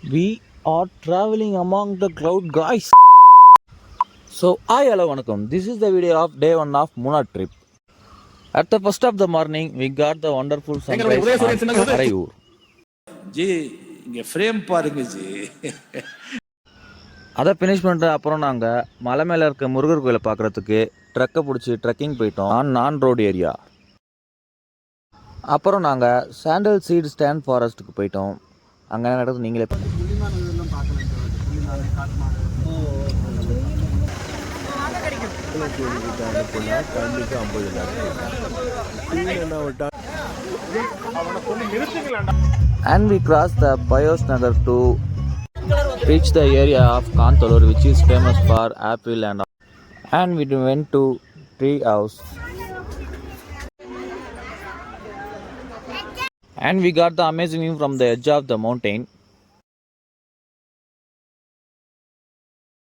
We are traveling among the cloud, guys. So, hi, hello, vanakkam. This is the video of day one of Munnar trip. At the first of the morning, we got the wonderful sunrise on Arayur. G இங்கே frame பாருங்க G. அதை finish பண்ணிட்டு அப்புறம் நாங்கள் மலை மேலே இருக்க முருகர் கோயிலை பார்க்குறதுக்கு ட்ரக்கை பிடிச்சி ட்ரெக்கிங் போயிட்டோம் நான் ரோடு ஏரியா. அப்புறம் நாங்கள் சாண்டல் சீட் ஸ்டாண்ட் ஃபாரஸ்ட்டுக்கு போயிட்டோம். அங்கே நடக்குது நீங்களே and we crossed the Payos Nagar to reach the area of Kantolur, which is famous for apple and we went to tree house and we got the amazing view from the edge of the mountain.